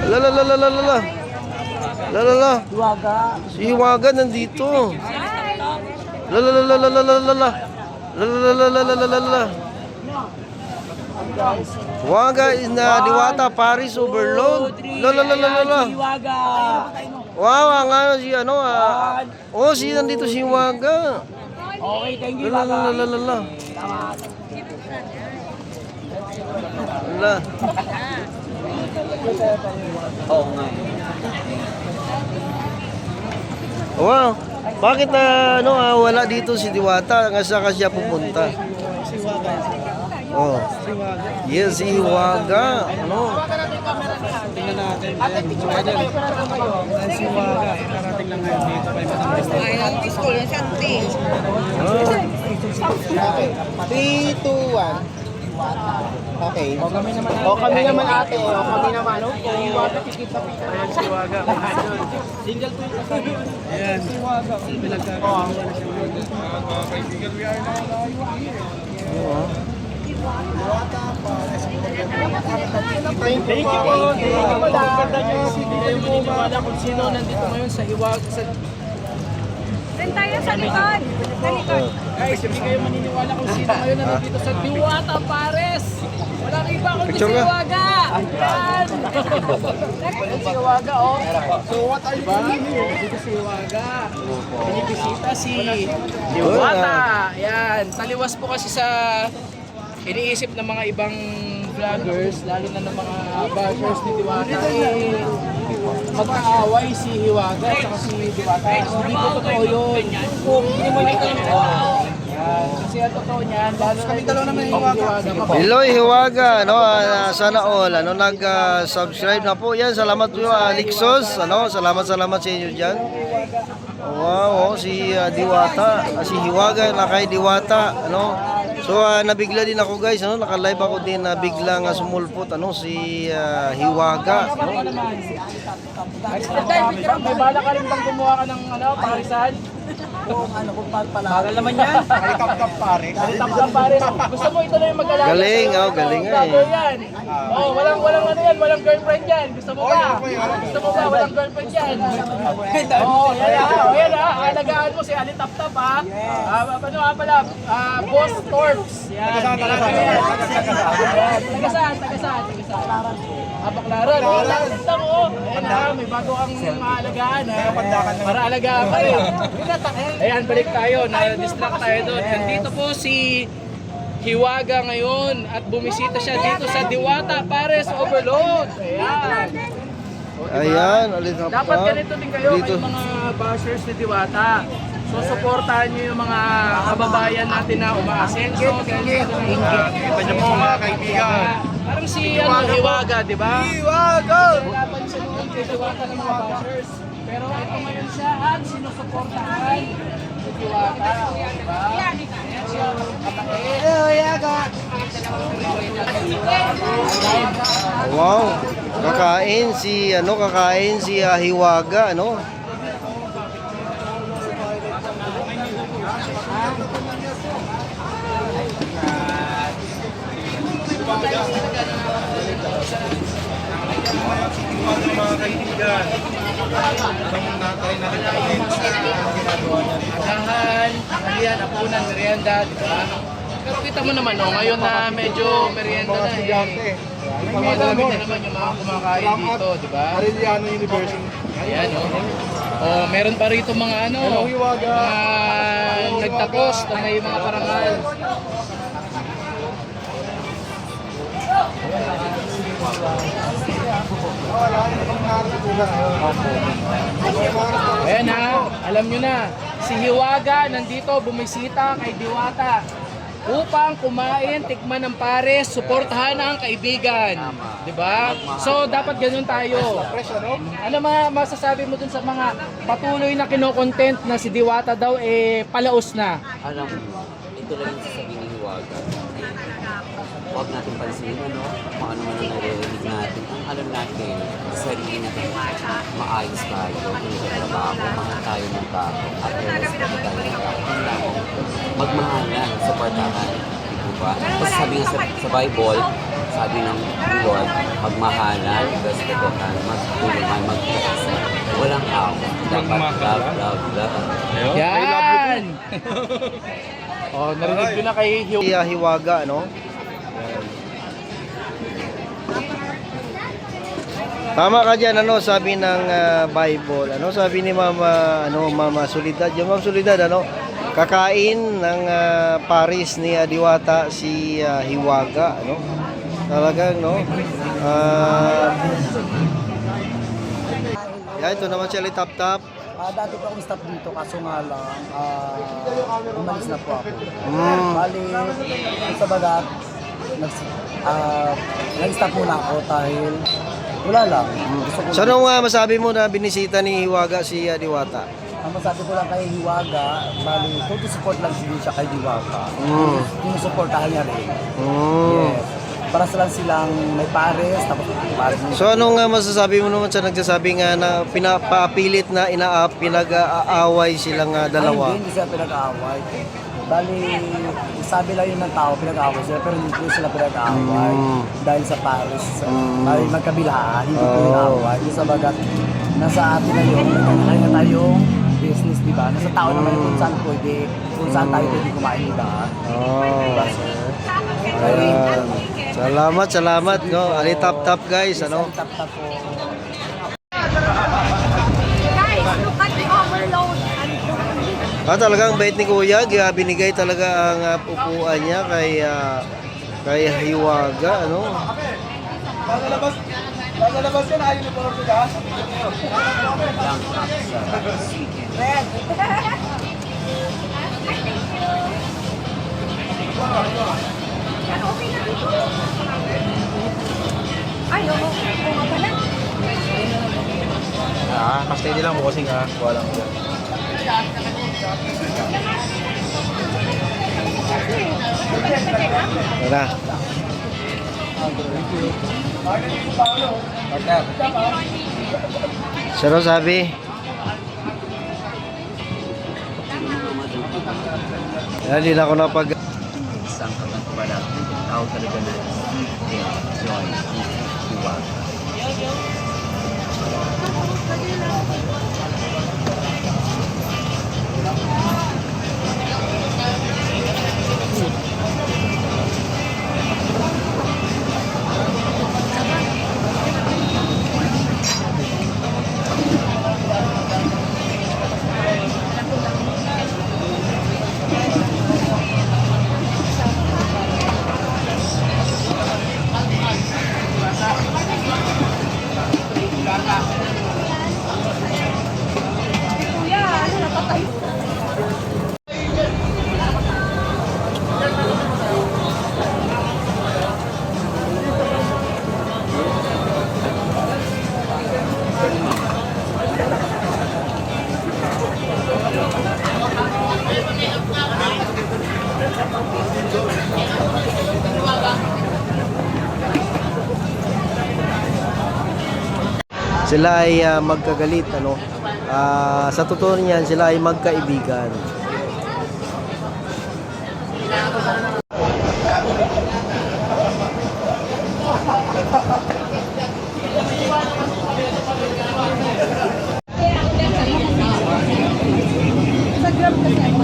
Lalalala. Lalala. Si Hiwaga nandito. Lalalala. Lalalala. Hiwaga is na Diwata Paris Overload. Lalalala. Wow, ang ano si ano oh, si nandito si Hiwaga. Okay, thank you, Hiwaga. Lalalala. Lala. Oo nga. Wow. Bakit na ano wala dito si Diwata? Ngasa ka siya pupunta? Si Hiwaga. Oh. Si Hiwaga. Yes, si Hiwaga. Ano? Tingnan natin. Si Hiwaga. Karating lang ngayon dito kay Madam Esther. Ay, ang school, yung shanty. Ah. 3, 2, 1. Okay. O kami naman ate. O kami naman ate. O kami naman. Ayan si Hiwaga. Single to yung kasi. Ayan. Si Hiwaga. Pinagkakawa na siya. Thank you po. Pagkanda nyo. Hindi kayo maniniwala kung sino nandito ngayon sa Hiwaga. Doon tayo sa likod. Sa likod. Guys, hindi kayo maniniwala kung sino ngayon na nandito sa Diwata Pares. Walang iba kundi si Picture ka? Hiwaga. Ayan. Ayan si Hiwaga, oh. So what are you doing here? Dito si Hiwaga. Binibisita si Diwata. Ayan. Taliwas po kasi sa iniisip ng mga ibang vloggers, lalo na ng mga bashers ni Diwata, magkaaway si Hiwaga at saka si Diwata. Hindi po totoo yun. Hindi mo lang ito. Kasi ang totoo niyan, lalo na dalawa naman yung Hiwaga. Hello Hiwaga, no, sana all ano nag-subscribe na po. Yan, salamat po Alixos, ano, salamat sa inyo diyan. Wow, si Diwata, si Hiwaga na kay Diwata, ano. So nabigla din ako guys, ano, naka-live ako din na biglang sumulpot ano si Hiwaga, no. May bala ka rin bang gumawa ka ng parisan? Bagal naman yan. Kalikap pare. Tap-tap pare. Gusto mo ito na yung mag-alaga? Galing, oh, galing nga eh. Bago yan. Oh, walang ano yan, walang girlfriend yan. Gusto mo ba? Gusto mo ba walang girlfriend yan? Oh, yan alagaan mo si Ali Tap-tap ha. Ano pala? Boss Torps. Yan. Tagasaan. Baklaran. Oh, nakita mo. Ayan may bago kang alagaan ha. Para alagaan ka rin. Ayan, balik tayo. Na-distract tayo doon. Nandito po si Hiwaga ngayon at bumisita siya dito sa Diwata Pares Overload. Ayan. Ayan, alis na Dapat pa. ganito din kayo, Dito. kayong mga bashers ni Diwata. So, supportahan nyo yung mga kababayan natin na umaasenso. Kita niyo po mga kaibigan. Parang si Hiwaga, di ba? Hiwaga! Napansin mo kay Diwata ng mga bashers. Pero ito ngayon siya at sinusuportahan si Diwata. Diba? Wow. Kakain si Hiwaga, ano? Mga kaibigan. Agahan, halian, apunan, merienda, di ba? Pero kita mo naman, no, ngayon na medyo merienda na eh. May dami na naman yung mga kumakain dito, di ba? Arellano University. Ayan, no? Oh, meron pa rito mga ano, mga nagtapos na may mga parangal. Ayan na, alam nyo na, si Hiwaga nandito bumisita kay Diwata upang kumain, tikman ng pares, suportahan ang kaibigan. Diba? So, dapat ganun tayo. Ano masasabi mo dun sa mga patuloy na kinokontent na si Diwata daw palaos na? Alam mo, ito lang yung sasabihin ni Hiwaga. Huwag natin pansinin, ano, kung ano man ang naririnig natin. Ang alam natin, sarili natin, maayos tayo, trabaho, mahal tayo ng tao, at respect tayo ng tao. Ang lamang, magmahalan, supportahan. Diba? Kasi sabi nga sa Bible, sa sabi ng Lord, magmahalan, respetuhan, magtulungan, magkakasa. Walang awat. Dapat love, love, love. Yan! Oh, narinig ko na kay Hiwaga. Si Hiwaga, no? Tama ka dyan, ano, sabi ng Bible, ano, sabi ni Mama Soledad, yung Ma'am Soledad, ano, kakain ng Paris ni Diwata si Hiwaga, ano, talagang, no, yan, ito naman siya Tap Tap. Dati po akong staff dito, kaso nga lang, umalis na po ako. Mm. Bali, sa bagat, nag-stop muna ako dahil wala lang. Gusto ko So, anong masabi mo na binisita ni Hiwaga si Diwata? ang masabi ko lang kay Hiwaga, bali, total support lang din siya kay Hiwaga. Mm. Sinusuportahan niya rin. Mm. Yes. Para silang may pares, tapos pares. So anong masasabi mo naman sa nagsasabi nga na pinapaapilit na pinag-aaway silang dalawa? Hindi sila pinag-aaway. Bali, sabi lang yun ng tao, pinag-aaway sila, pero hindi po sila pinag-aaway. Dahil sa pares, dahil magkabilaan, hindi po yung aaway. Yung sa bagat, nasa atin na yun, kanya tayong business, di ba? Nasa tao naman kung saan pwede, kung saan tayo pwede kumain, di ba? Oh. Diba, sir? Ayan. Salamat, no. Tap Tap guys, ano? Tap-tap po. Guys, look at the overload. Talagang bait ni Kuya, binigay talaga ang upuan niya kay Hiwaga, ano? Lalabas yan, ayaw ni Porto ka? Ay, oo. Oo nga pala. Steady lang po kasi nga, walang Tara. Sino sabi? Hindi na ako napag... Isang kagagawa tao talaga na joy, Hiwaga. Kuya, ano napatay? Sila ay magkagalit, ano? Sa totoo niyan, sila ay magkaibigan. Sa gram kasi ako.